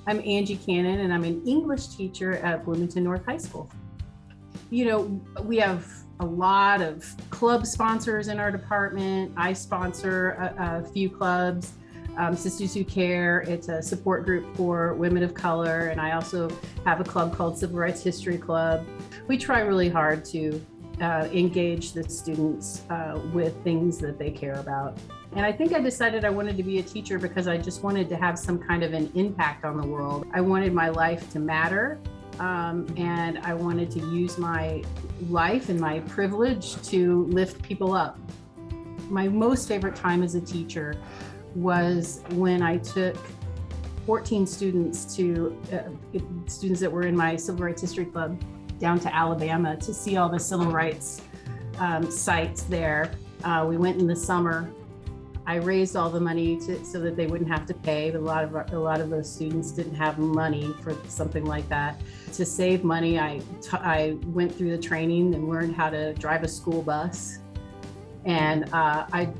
I'm Angie Cannon, and I'm an English teacher at Bloomington North High School. You know, we have a lot of club sponsors in our department. I sponsor a few clubs, Sisters Who Care. It's a support group for women of color. And I also have a club called Civil Rights History Club. We try really hard to engage the students with things that they care about. And I think I decided I wanted to be a teacher because I just wanted to have some kind of an impact on the world. I wanted my life to matter, and I wanted to use my life and my privilege to lift people up. My most favorite time as a teacher was when I took 14 students students that were in my Civil Rights History Club down to Alabama to see all the civil rights sites there. We went in the summer. I raised all the money so that they wouldn't have to pay. A lot of those students didn't have money for something like that. To save money, I went through the training and learned how to drive a school bus. And I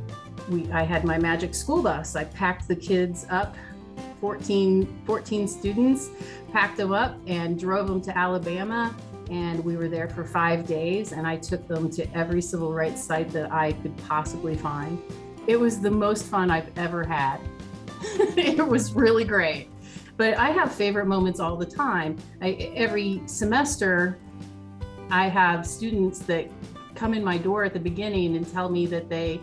had my magic school bus. I packed the kids up, 14 students, packed them up and drove them to Alabama. And we were there for 5 days, and I took them to every civil rights site that I could possibly find. It was the most fun I've ever had. It was really great. But I have favorite moments all the time. Every semester, I have students that come in my door at the beginning and tell me that they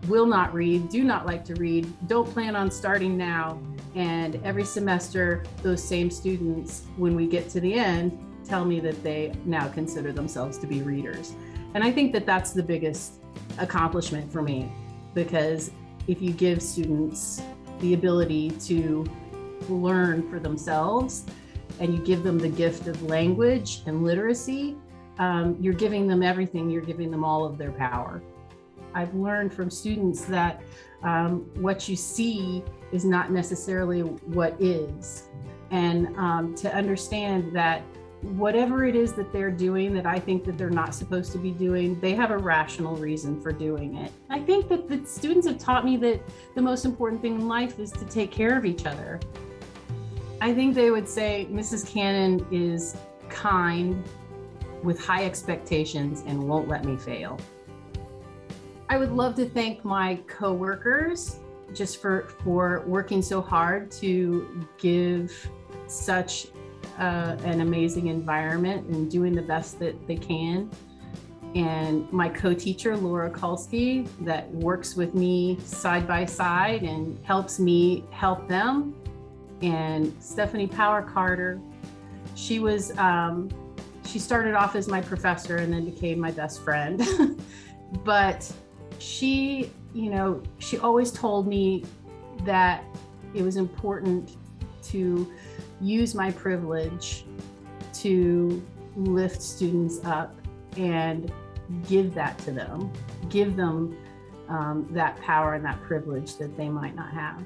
will not read, do not like to read, don't plan on starting now. And every semester, those same students, when we get to the end, tell me that they now consider themselves to be readers. And I think that that's the biggest accomplishment for me, because if you give students the ability to learn for themselves and you give them the gift of language and literacy, you're giving them everything. You're giving them all of their power. I've learned from students that what you see is not necessarily what is, and to understand that whatever it is that they're doing that I think that they're not supposed to be doing, they have a rational reason for doing it. I think that the students have taught me that the most important thing in life is to take care of each other. I think they would say Mrs. Cannon is kind, with high expectations, and won't let me fail. I would love to thank my coworkers just for working so hard to give such an amazing environment and doing the best that they can. And my co-teacher, Laura Kulski, that works with me side by side and helps me help them. And Stephanie Power Carter, she started off as my professor and then became my best friend. But she always told me that it was important to use my privilege to lift students up and give that to them, give them that power and that privilege that they might not have.